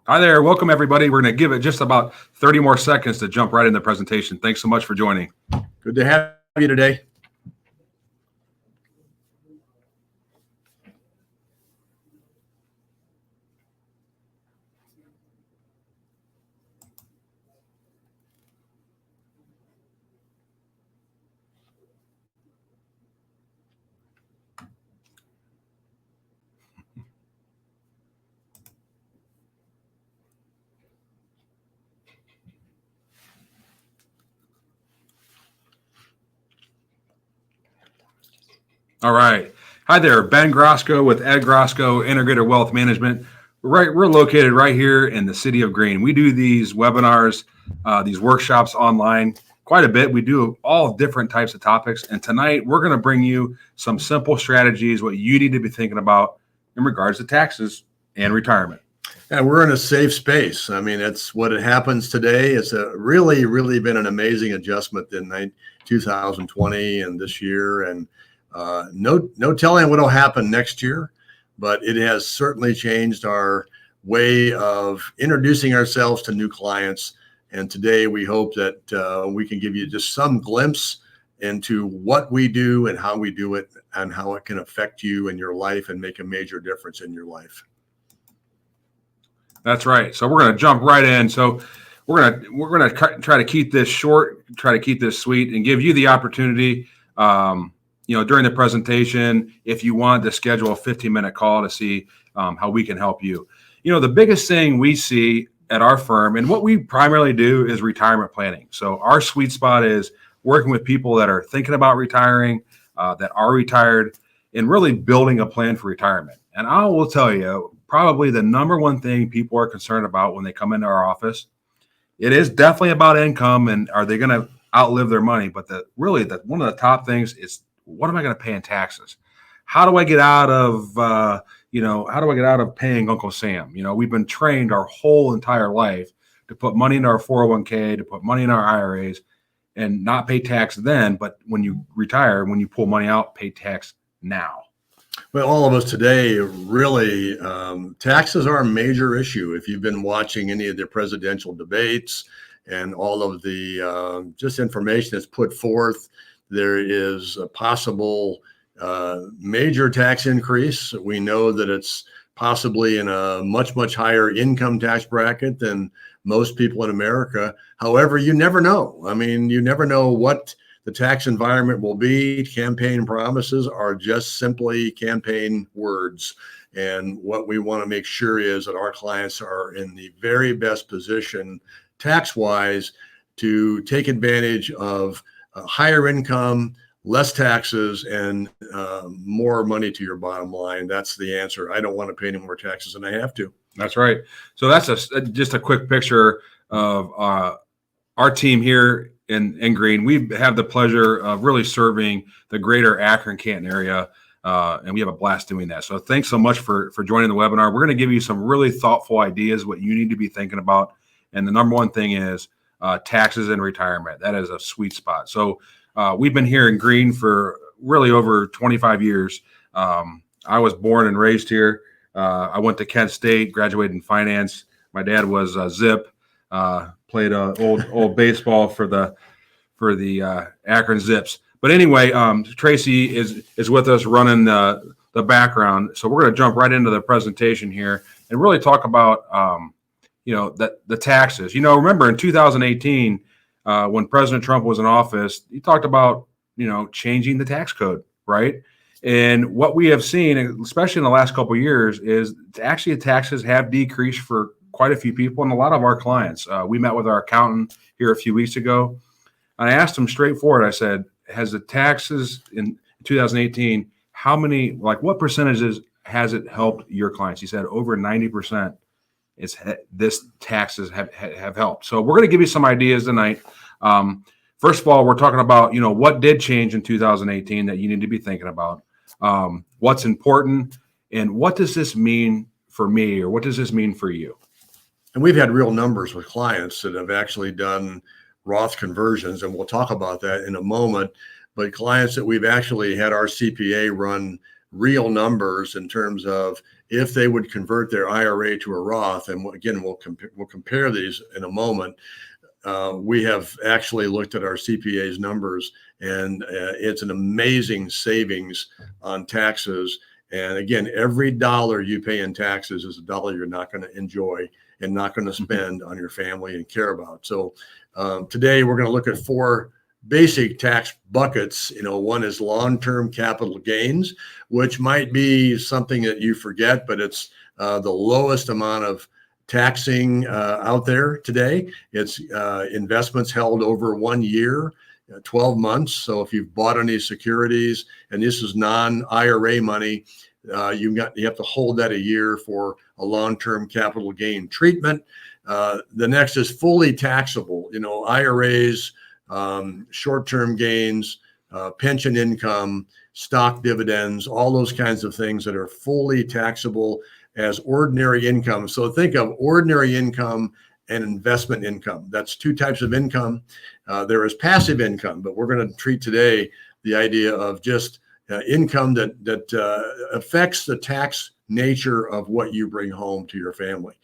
Hi there. Welcome, everybody. We're going to give it just about 30 more seconds to jump right in the presentation. Thanks so much for joining. Good to have you today. All right. Hi there. Ben Grosko with Ed Grosko Integrated Wealth Management. We're located right here in the city of Green. We do these webinars, these workshops online quite a bit. We do all different types of topics. And tonight we're going to bring you some simple strategies, what you need to be thinking about in regards to taxes and retirement. And we're in a safe space. I mean, it's what it happens today. It's really been an amazing adjustment in 2020 and this year. And no telling what will happen next year, but it has certainly changed our way of introducing ourselves to new clients. And today we hope that we can give you just some glimpse into what we do and how we do it and how it can affect you and your life and make a major difference in your life. That's right. So we're going to jump right in. So we're going to try to keep this short, try to keep this sweet, and give you the opportunity, during the presentation, if you want to schedule a 15-minute call to see how we can help you. The biggest thing we see at our firm, and what we primarily do, is retirement planning. So our sweet spot is working with people that are thinking about retiring, that are retired, and really building a plan for retirement. And I will tell you, probably the number one thing people are concerned about when they come into our office, it is definitely about income and are they going to outlive their money. But one of the top things is, what am I going to pay in taxes? How do I get out of, paying Uncle Sam? We've been trained our whole entire life to put money in our 401k, to put money in our IRAs and not pay tax then. But when you retire, when you pull money out, pay tax now. Well, all of us today, really, taxes are a major issue. If you've been watching any of the presidential debates and all of the just information that's put forth, there is a possible major tax increase. We know that it's possibly in a much higher income tax bracket than most people in America. However, you never know. I mean, you never know what the tax environment will be. Campaign promises are just simply campaign words. And what we want to make sure is that our clients are in the very best position tax-wise to take advantage of higher income, less taxes, and more money to your bottom line. That's the answer. I don't want to pay any more taxes than I have to. That's right. So that's just a quick picture of our team here in Green. We have the pleasure of really serving the greater Akron-Canton area, and we have a blast doing that. So thanks so much for joining the webinar. We're going to give you some really thoughtful ideas, what you need to be thinking about. And the number one thing is taxes and retirement. That is a sweet spot. So we've been here in Green for really over 25 years. I was born and raised here. I went to Kent State, graduated in finance. My dad was Zip. Played old baseball for the Akron Zips. But anyway, Tracy is with us running the background. So we're going to jump right into the presentation here and really talk about the taxes. Remember in 2018 when President Trump was in office, he talked about changing the tax code, right? And what we have seen, especially in the last couple of years, is actually taxes have decreased for quite a few people and a lot of our clients. We met with our accountant here a few weeks ago. And I asked him straightforward, I said, has the taxes in 2018, what percentages has it helped your clients? He said over 90% this taxes have helped. So we're going to give you some ideas tonight. First of all, we're talking about, what did change in 2018 that you need to be thinking about, what's important, and what does this mean for me, or what does this mean for you? And we've had real numbers with clients that have actually done Roth conversions, and we'll talk about that in a moment. But clients that we've actually had our CPA run real numbers in terms of if they would convert their IRA to a Roth. And again, we'll compare these in a moment. We have actually looked at our CPA's numbers, and it's an amazing savings on taxes. And again, every dollar you pay in taxes is a dollar you're not going to enjoy and not going to spend on your family and care about. So today we're going to look at 4 basic tax buckets. One is long-term capital gains, which might be something that you forget, but it's the lowest amount of taxing out there today. It's investments held over 1 year, 12 months. So if you've bought any securities and this is non-IRA money, you have to hold that a year for a long-term capital gain treatment. The next is fully taxable. IRAs, short-term gains, pension income, stock dividends, all those kinds of things that are fully taxable as ordinary income. So think of ordinary income and investment income. That's 2 types of income. There is passive income, but we're going to treat today the idea of just income that affects the tax nature of what you bring home to your family.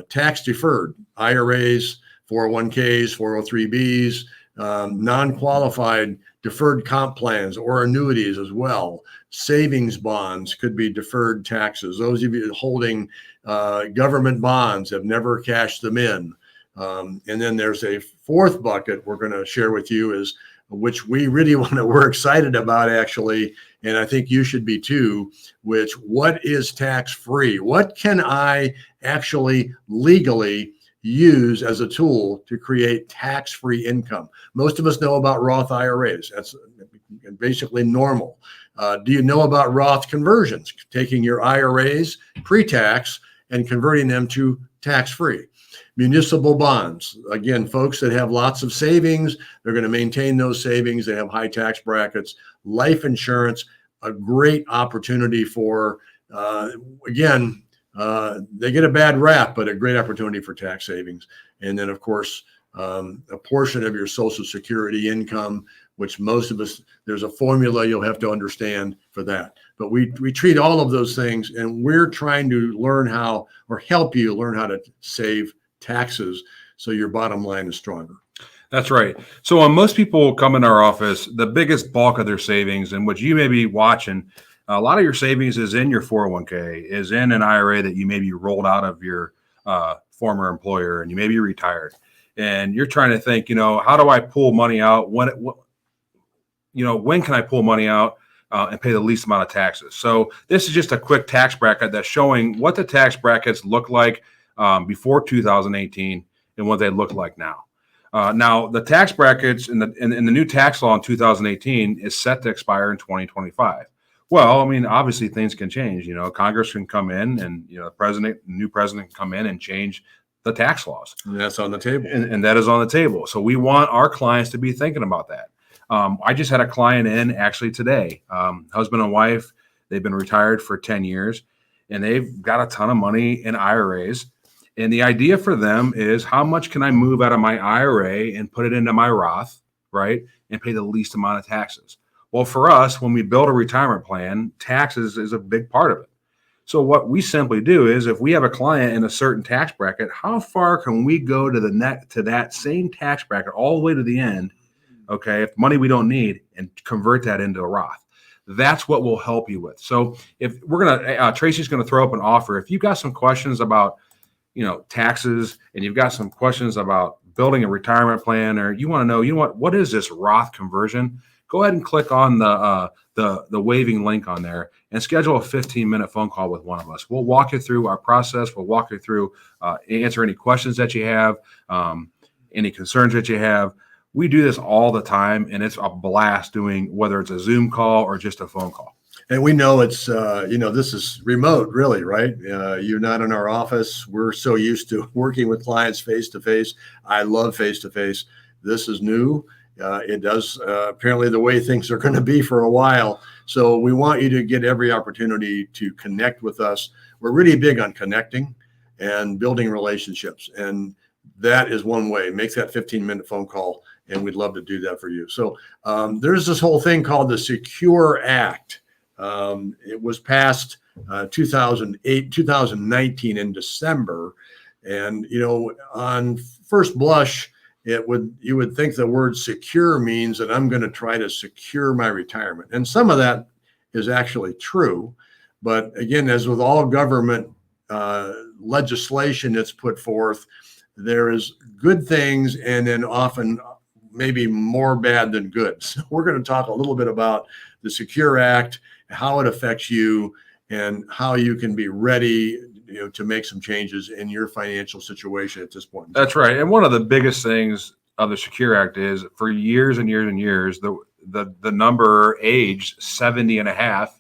Tax deferred, IRAs, 401ks, 403bs, non-qualified deferred comp plans or annuities as well. Savings bonds could be deferred taxes. Those of you holding government bonds have never cashed them in. And then there's a 4th bucket we're going to share with you, is which we're excited about actually, and I think you should be too, which what is tax-free? What can I actually legally use as a tool to create tax-free income? Most of us know about Roth IRAs. That's basically normal. Do you know about Roth conversions? Taking your IRAs pre-tax and converting them to tax-free. Municipal bonds. Again, folks that have lots of savings, they're going to maintain those savings. They have high tax brackets. Life insurance, a great opportunity for, they get a bad rap, but a great opportunity for tax savings. And then, of course, a portion of your Social Security income, which most of us, there's a formula you'll have to understand for that. But we treat all of those things, and we're trying to learn how, or help you learn how to save taxes so your bottom line is stronger. That's right. So when most people come in our office, the biggest bulk of their savings, and what you may be watching, a lot of your savings is in your 401k, is in an IRA that you maybe rolled out of your former employer, and you may be retired, and you're trying to think, how do I pull money out? When can I pull money out and pay the least amount of taxes? So this is just a quick tax bracket that's showing what the tax brackets look like before 2018 and what they look like now. Now, the tax brackets in the new tax law in 2018 is set to expire in 2025. Well, I mean, obviously things can change. Congress can come in, and the new president can come in and change the tax laws. And that's on the table. And that is on the table. So we want our clients to be thinking about that. I just had a client in actually today, husband and wife. They've been retired for 10 years, and they've got a ton of money in IRAs. And the idea for them is, how much can I move out of my IRA and put it into my Roth, right, and pay the least amount of taxes? Well, for us, when we build a retirement plan, taxes is a big part of it. So what we simply do is, if we have a client in a certain tax bracket, how far can we go to that same tax bracket all the way to the end, okay, if money we don't need, and convert that into a Roth? That's what we'll help you with. So if we're going to, Tracy's going to throw up an offer. If you've got some questions about taxes, and you've got some questions about building a retirement plan, or you want to know, what is this Roth conversion? Go ahead and click on the waving link on there and schedule a 15-minute phone call with one of us. We'll walk you through our process. We'll walk you through, answer any questions that you have, any concerns that you have. We do this all the time, and it's a blast doing, whether it's a Zoom call or just a phone call. And we know it's, this is remote, really, right? You're not in our office. We're so used to working with clients face-to-face. I love face-to-face. This is new. It does apparently the way things are going to be for a while. So we want you to get every opportunity to connect with us. We're really big on connecting and building relationships. And that is one way. Make that 15-minute phone call, and we'd love to do that for you. So there's this whole thing called the Secure Act. It was passed 2019 in December. And, on first blush, you would think the word secure means that I'm going to try to secure my retirement. And some of that is actually true. But again, as with all government legislation that's put forth, there is good things and then often maybe more bad than good. So we're going to talk a little bit about the Secure Act, how it affects you, and how you can be ready to make some changes in your financial situation at this point. That's right. And one of the biggest things of the Secure Act is for years and years and years, the number age 70 and a half,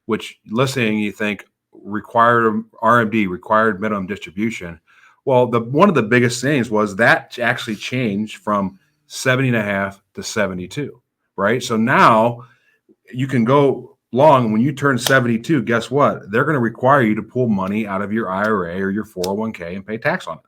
which listening, you think required RMD, required minimum distribution. Well, one of the biggest things was that actually changed from 70 and a half to 72, right? So now you can go long. When you turn 72, guess what? They're going to require you to pull money out of your IRA or your 401k and pay tax on it,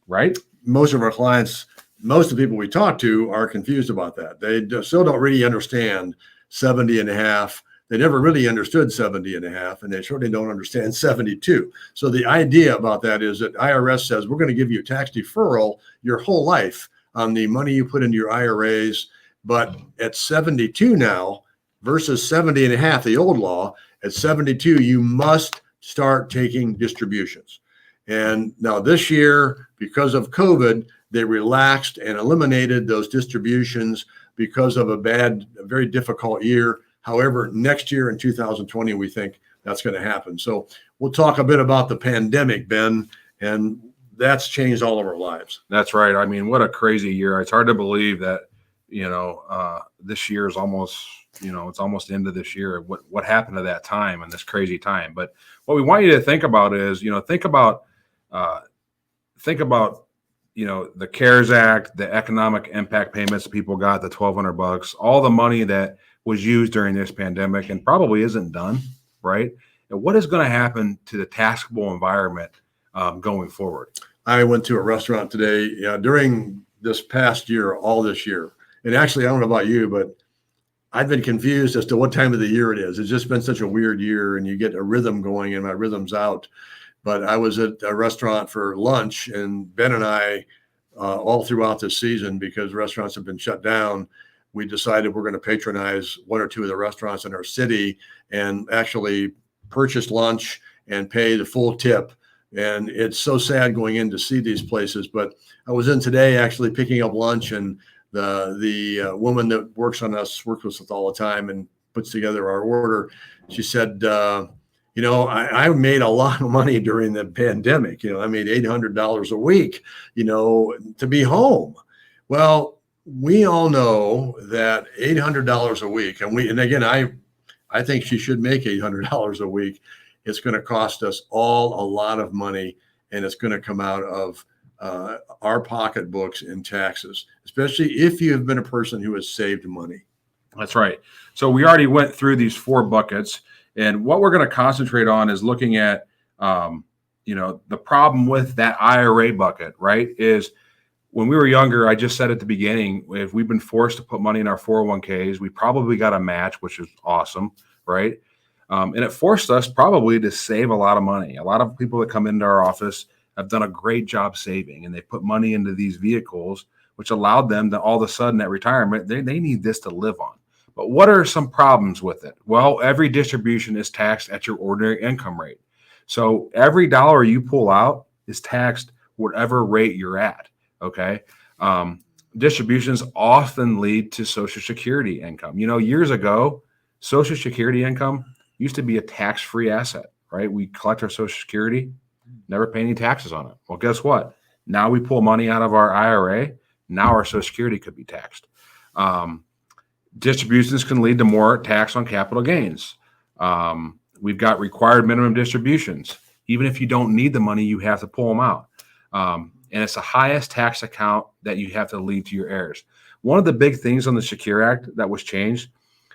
right? Most of our clients, most of the people we talk to are confused about that. They still don't really understand 70 and a half. They never really understood 70 and a half, and they certainly don't understand 72. So the idea about that is that IRS says, we're going to give you tax deferral your whole life on the money you put into your IRAs. But at 72 now versus 70 and a half, the old law, at 72, you must start taking distributions. And now this year, because of COVID, they relaxed and eliminated those distributions because of a very difficult year. However, next year in 2020, we think that's going to happen. So we'll talk a bit about the pandemic, Ben, and that's changed all of our lives. That's right. I mean, what a crazy year. It's hard to believe that, this year is almost, it's almost the end of this year. What happened to that time and this crazy time? But what we want you to think about is, think about, the CARES Act, the economic impact payments people got, the $1,200, all the money that was used during this pandemic and probably isn't done, right? And what is going to happen to the taxable environment going forward? I went to a restaurant today during this past year, all this year. And actually, I don't know about you, but I've been confused as to what time of the year it is. It's just been such a weird year, and you get a rhythm going, and my rhythm's out. But I was at a restaurant for lunch, and Ben and I, all throughout this season, because restaurants have been shut down, we decided we're going to patronize one or two of the restaurants in our city and actually purchase lunch and pay the full tip. And it's so sad going in to see these places. But I was in today actually picking up lunch, and the woman that works with us all the time and puts together our order. She said, I made a lot of money during the pandemic. I made $800 a week, to be home. Well, we all know that $800 a week, and again, I think she should make $800 a week. It's going to cost us all a lot of money, and it's going to come out of our pocketbooks in taxes, especially if you have been a person who has saved money. That's right. So we already went through these 4 buckets, and what we're going to concentrate on is looking at, the problem with that IRA bucket, right, is when we were younger, I just said at the beginning, if we've been forced to put money in our 401ks, we probably got a match, which is awesome, right? And it forced us probably to save a lot of money. A lot of people that come into our office have done a great job saving, and they put money into these vehicles, which allowed them to all of a sudden at retirement, they need this to live on. But what are some problems with it? Well, every distribution is taxed at your ordinary income rate. So every dollar you pull out is taxed whatever rate you're at. Okay. Distributions often lead to Social Security income. Years ago, Social Security income used to be a tax-free asset, right? We collect our Social Security, never pay any taxes on it. Well, guess what? Now we pull money out of our IRA. Now our Social Security could be taxed. Distributions can lead to more tax on capital gains. We've got required minimum distributions. Even if you don't need the money, you have to pull them out. And it's the highest tax account that you have to leave to your heirs. One of the big things on the Secure Act that was changed,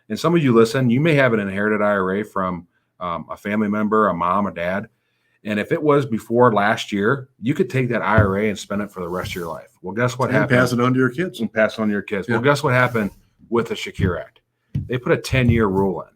and some of you listen, you may have an inherited IRA from a family member, a mom, or dad. And if it was before last year, you could take that IRA and spend it for the rest of your life. Well, guess what happened? Pass it on to your kids. And pass it on to your kids. Yeah. Well, guess what happened with the Secure Act? They put a 10-year rule in.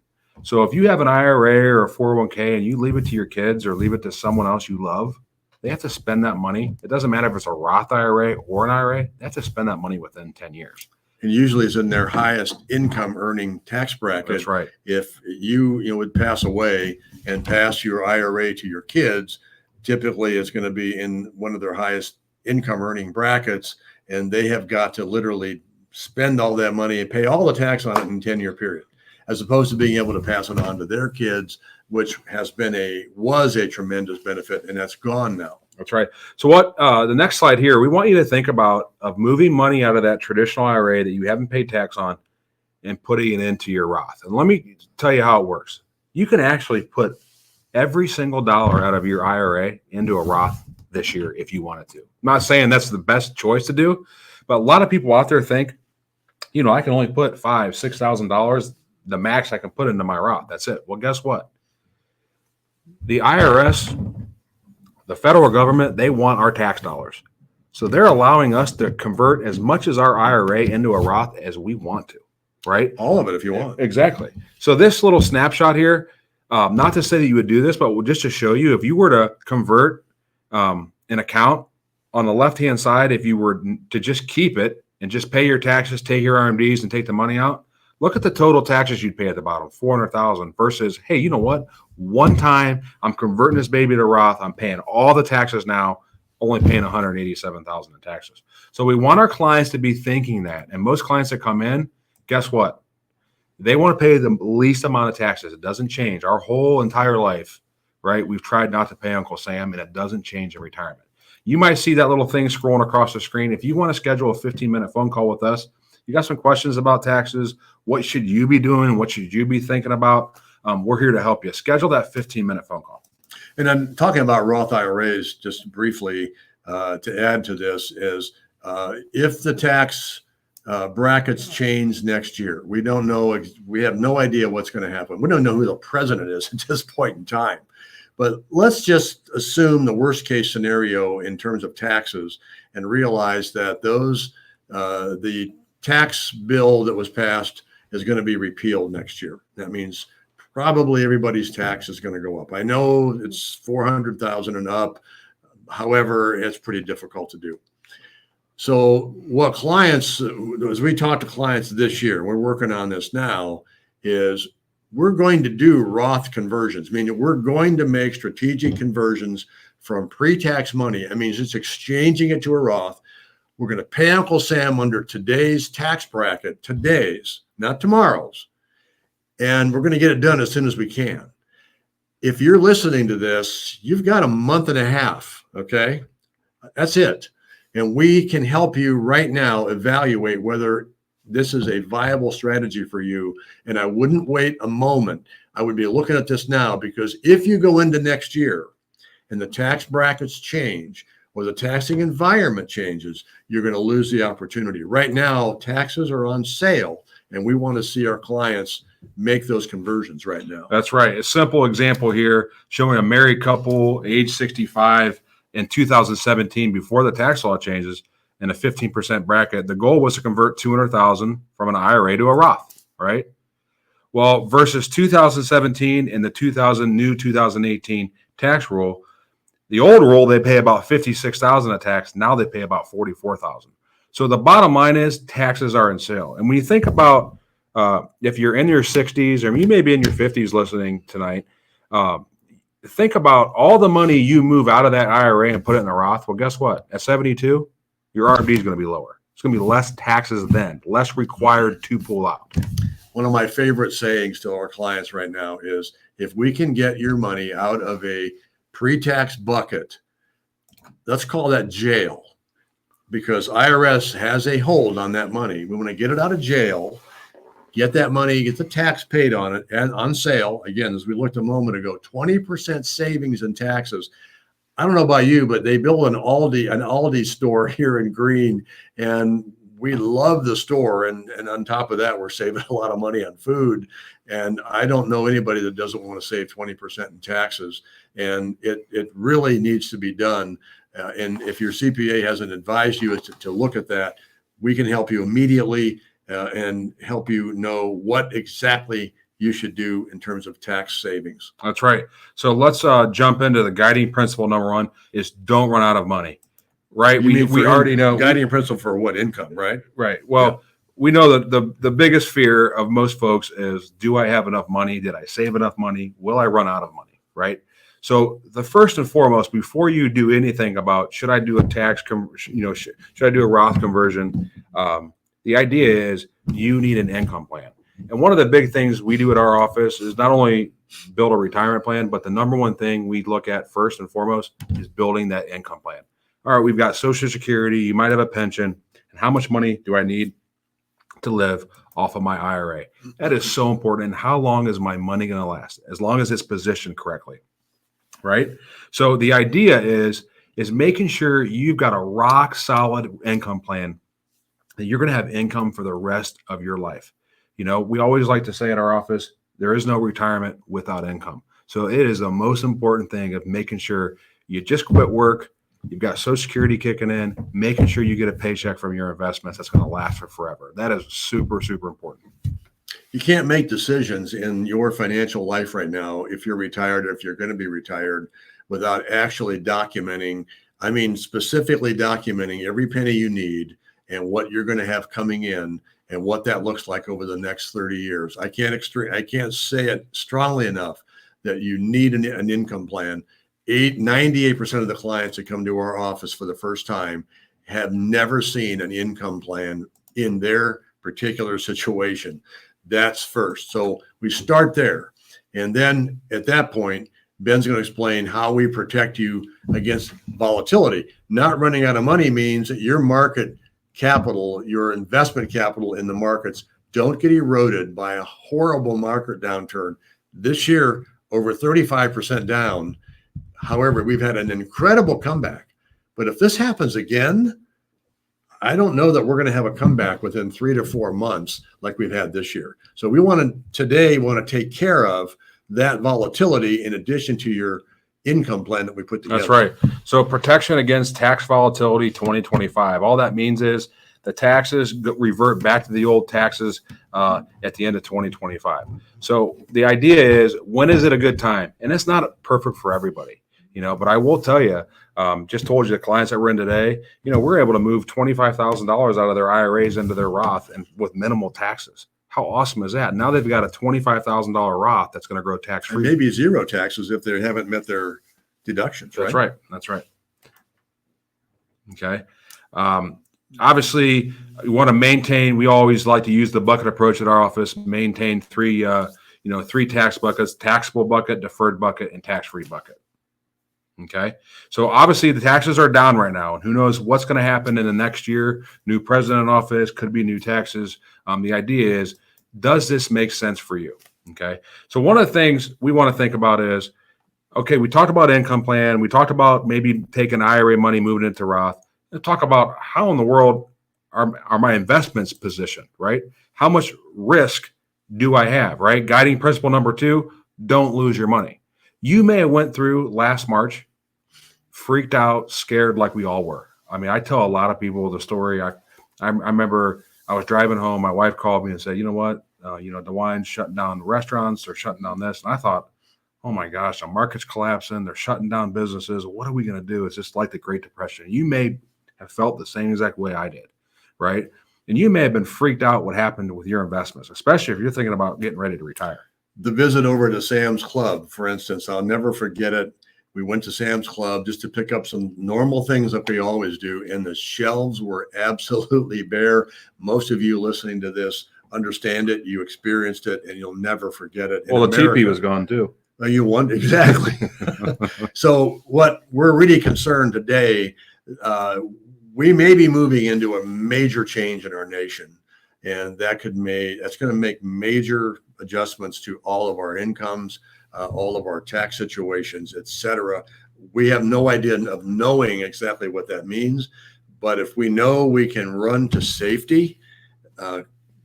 So if you have an IRA or a 401k and you leave it to your kids or leave it to someone else you love, they have to spend that money. It doesn't matter if it's a Roth IRA or an IRA, they have to spend that money within 10 years. And usually it's in their highest income earning tax bracket. That's right. If you would pass away and pass your IRA to your kids, typically it's going to be in one of their highest income earning brackets, and they have got to literally spend all that money and pay all the tax on it in a 10-year period, as opposed to being able to pass it on to their kids, which was a tremendous benefit, and that's gone now. That's right. So the next slide here, we want you to think about of moving money out of that traditional IRA that you haven't paid tax on and putting it into your Roth. And let me tell you how it works. You can actually put every single dollar out of your IRA into a Roth this year if you wanted to. I'm not saying that's the best choice to do, but a lot of people out there think, I can only put $5,000, $6,000, the max I can put into my Roth. That's it. Well, guess what? The IRS, the federal government, they want our tax dollars. So they're allowing us to convert as much as our IRA into a Roth as we want to, right? All of it if you want. Exactly. So this little snapshot here, not to say that you would do this, but just to show you, if you were to convert an account on the left-hand side, if you were to just keep it and just pay your taxes, take your RMDs and take the money out, look at the total taxes you'd pay at the bottom, $400,000 versus, hey, you know what? One time I'm converting this baby to Roth. I'm paying all the taxes now, only paying $187,000 in taxes. So we want our clients to be thinking that. And most clients that come in, guess what? They want to pay the least amount of taxes. It doesn't change our whole entire life, right? We've tried not to pay Uncle Sam, and it doesn't change in retirement. You might see that little thing scrolling across the screen. If you want to schedule a 15-minute phone call with us, you got some questions about taxes, what should you be doing? What should you be thinking about? We're here to help you. Schedule that 15-minute phone call. And I'm talking about Roth IRAs just briefly to add to this is if the tax brackets change next year, we don't know. We have no idea what's going to happen. We don't know who the president is at this point in time. But let's just assume the worst case scenario in terms of taxes and realize that the tax bill that was passed is going to be repealed next year. That means probably everybody's tax is going to go up. I know it's 400,000 and up. However, it's pretty difficult to do. So what clients, as we talk to clients this year, we're working on this now, is we're going to do Roth conversions, meaning we're going to make strategic conversions from pre-tax money. I mean, just exchanging it to a Roth. We're going to pay Uncle Sam under today's tax bracket, not tomorrow's. And we're going to get it done as soon as we can. If you're listening to this, you've got a month and a half, okay? That's it. And we can help you right now evaluate whether this is a viable strategy for you. And I wouldn't wait a moment. I would be looking at this now, because if you go into next year and the tax brackets change or the taxing environment changes, you're going to lose the opportunity. Right now, taxes are on sale, and we want to see our clients make those conversions right now. That's right. A simple example here showing a married couple, age 65, in 2017, before the tax law changes, in a 15% bracket. The goal was to convert $200,000 from an IRA to a Roth, right? Well, versus 2017 and the 2018 tax rule, the old rule, they pay about $56,000 of tax. Now they pay about $44,000. So the bottom line is taxes are in sale. And when you think about if you're in your 60s, or you may be in your 50s listening tonight, think about all the money you move out of that IRA and put it in the Roth. Well, guess what? At 72, your RMD is going to be lower. It's going to be less taxes then, less required to pull out. One of my favorite sayings to our clients right now is, if we can get your money out of a pre-tax bucket, let's call that jail, because IRS has a hold on that money. We want to get it out of jail, get that money, get the tax paid on it, and on sale. Again, as we looked a moment ago, 20% savings in taxes. I don't know about you, but they built an Aldi store here in Greene, and we love the store. And on top of that, we're saving a lot of money on food. And I don't know anybody that doesn't want to save 20% in taxes. And it really needs to be done. And if your CPA hasn't advised you to look at that, we can help you immediately and help you know what exactly you should do in terms of tax savings. That's right. So let's jump into the guiding principle. Number one is don't run out of money, right? We already know guiding principle for what income, right? Right. Well, we know that the biggest fear of most folks is, do I have enough money? Did I save enough money? Will I run out of money? Right. So the first and foremost, before you do anything about, should I do a should I do a Roth conversion? The idea is you need an income plan. And one of the big things we do at our office is not only build a retirement plan, but the number one thing we look at first and foremost is building that income plan. All right, we've got Social Security, you might have a pension, and how much money do I need to live off of my IRA? That is so important. And how long is my money going to last? As long as it's positioned correctly, right? So the idea is making sure you've got a rock solid income plan that you're going to have income for the rest of your life. You know, we always like to say at our office, there is no retirement without income. So it is the most important thing of making sure you just quit work. You've got Social Security kicking in, making sure you get a paycheck from your investments that's going to last for forever. That is super, super important. You can't make decisions in your financial life right now if you're retired or if you're going to be retired without actually documenting, specifically documenting every penny you need and what you're going to have coming in and what that looks like over the next 30 years. I can't say it strongly enough that you need an income plan. 98% of the clients that come to our office for the first time have never seen an income plan in their particular situation. That's first. So we start there. And then at that point, Ben's going to explain how we protect you against volatility. Not running out of money means that your market capital, your investment capital in the markets don't get eroded by a horrible market downturn. This year, over 35% down. However, we've had an incredible comeback. But if this happens again, I don't know that we're going to have a comeback within 3 to 4 months like we've had this year. So we want to take care of that volatility in addition to your income plan that we put together. That's right. So protection against tax volatility 2025. All that means is the taxes revert back to the old taxes at the end of 2025. So the idea is, when is it a good time? And it's not perfect for everybody, but I will tell you, just told you the clients that we're in today, we're able to move $25,000 out of their IRAs into their Roth and with minimal taxes. How awesome is that? Now they've got a $25,000 Roth that's going to grow tax-free. And maybe zero taxes if they haven't met their deductions, right? That's right. Okay. Obviously, you want to maintain, we always like to use the bucket approach at our office, maintain three tax buckets: taxable bucket, deferred bucket, and tax-free bucket. Okay. So obviously the taxes are down right now, and who knows what's going to happen in the next year. New president in office, could be new taxes. The idea is, does this make sense for you? Okay. So one of the things we want to think about is, okay, we talked about income plan. We talked about maybe taking IRA money, moving it into Roth. Let's talk about how in the world are my investments positioned, right? How much risk do I have, right? Guiding principle number 2, don't lose your money. You may have went through last March, freaked out, scared like we all were. I tell a lot of people the story. I remember I was driving home. My wife called me and said, you know what? DeWine's shutting down restaurants. They're shutting down this. And I thought, oh my gosh, the market's collapsing. They're shutting down businesses. What are we going to do? It's just like the Great Depression. You may have felt the same exact way I did, right? And you may have been freaked out what happened with your investments, especially if you're thinking about getting ready to retire. The visit over to Sam's Club, for instance, I'll never forget it. We went to Sam's Club just to pick up some normal things that we always do, and the shelves were absolutely bare. Most of you listening to this understand it. You experienced it, and you'll never forget it. Well, the TP was gone too. You won, exactly. So what we're really concerned today, we may be moving into a major change in our nation, and that's going to make major adjustments to all of our incomes, all of our tax situations, et cetera. We have no idea of knowing exactly what that means, but if we know we can run to safety,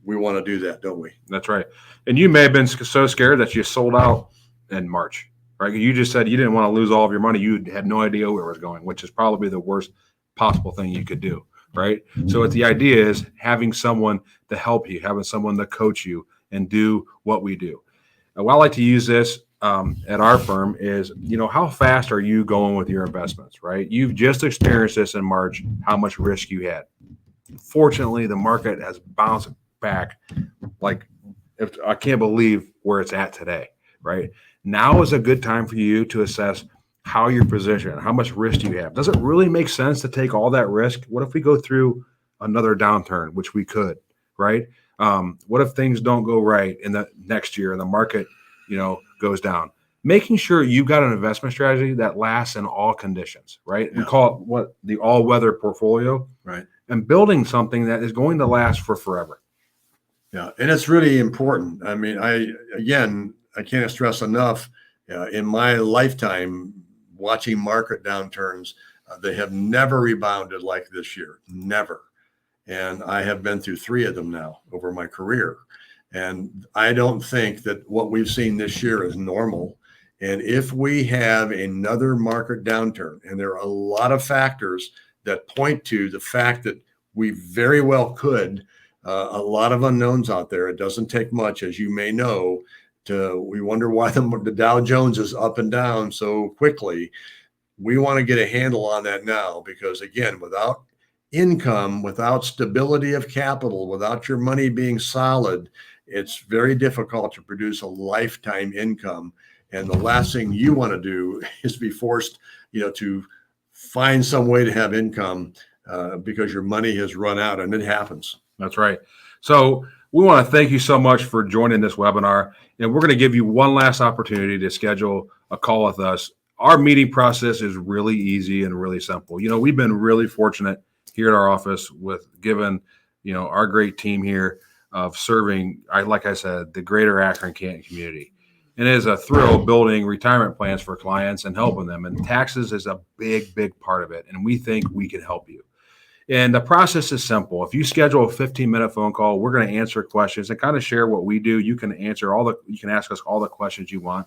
we want to do that, don't we? That's right. And you may have been so scared that you sold out in March, right? You just said you didn't want to lose all of your money. You had no idea where it was going, which is probably the worst possible thing you could do, right? So the idea is having someone to help you, having someone to coach you and do what we do. I like to use this at our firm is, how fast are you going with your investments, right? You've just experienced this in March, how much risk you had. Fortunately, the market has bounced back. Like, I can't believe where it's at today, right? Now is a good time for you to assess how you're positioned, how much risk do you have. Does it really make sense to take all that risk? What if we go through another downturn, which we could, right? What if things don't go right in the next year and the market, goes down? Making sure you've got an investment strategy that lasts in all conditions, right? Yeah. We call it the all-weather portfolio, Right. and building something that is going to last for forever. Yeah, and it's really important. I mean, I can't stress enough. In my lifetime, watching market downturns, they have never rebounded like this year. Never. And I have been through 3 of them now over my career. And I don't think that what we've seen this year is normal. And if we have another market downturn, and there are a lot of factors that point to the fact that we very well could, a lot of unknowns out there. It doesn't take much, as you may know, we wonder why the Dow Jones is up and down so quickly. We want to get a handle on that now, because again, without income, without stability of capital, without your money being solid, it's very difficult to produce a lifetime income. And the last thing you want to do is be forced, to find some way to have income because your money has run out, and it happens. That's right. So we want to thank you so much for joining this webinar. And we're going to give you one last opportunity to schedule a call with us. Our meeting process is really easy and really simple. We've been really fortunate here at our office with given, our great team here of serving, like I said, the greater Akron-Canton community. And it is a thrill building retirement plans for clients and helping them. And taxes is a big, big part of it. And we think we can help you. And the process is simple. If you schedule a 15-minute phone call, we're going to answer questions and kind of share what we do. You can ask us all the questions you want.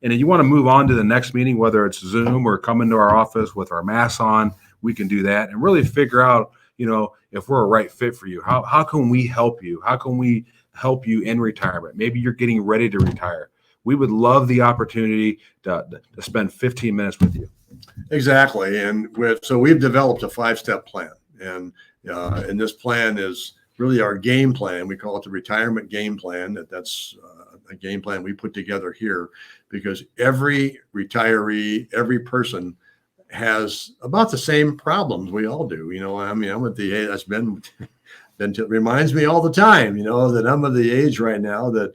And if you want to move on to the next meeting, whether it's Zoom or come into our office with our masks on, we can do that and really figure out, if we're a right fit for you. How can we help you? How can we help you in retirement? Maybe you're getting ready to retire. We would love the opportunity to spend 15 minutes with you. Exactly. And so we've developed a 5-step plan. And this plan is really our game plan. We call it the retirement game plan. That's a game plan we put together here, because every retiree, every person has about the same problems we all do. I'm at the age that's been reminds me all the time, that I'm at the age right now that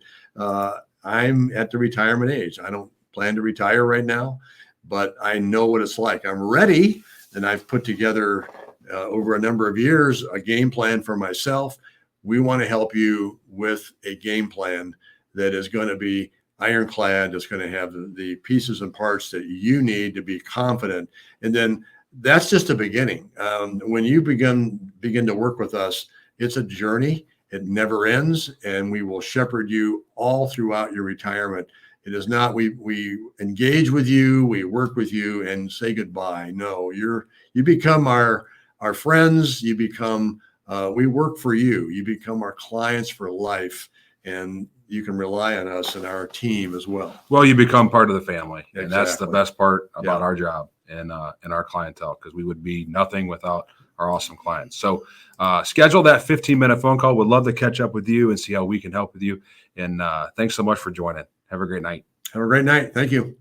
I'm at the retirement age. I don't plan to retire right now, but I know what it's like. I'm ready, and I've put together over a number of years a game plan for myself. We want to help you with a game plan that is going to be ironclad, that's going to have the pieces and parts that you need to be confident. And then that's just a beginning. When you begin to work with us, it's a journey. It never ends, and we will shepherd you all throughout your retirement. It is not we engage with you, we work with you, and say goodbye. No, you become our friends. You become we work for you. You become our clients for life, and you can rely on us and our team as well. Well, you become part of the family, and Exactly. That's the best part about our job and our clientele, because we would be nothing without our awesome clients. So schedule that 15-minute phone call. We'd love to catch up with you and see how we can help with you. And thanks so much for joining. Have a great night. Have a great night. Thank you.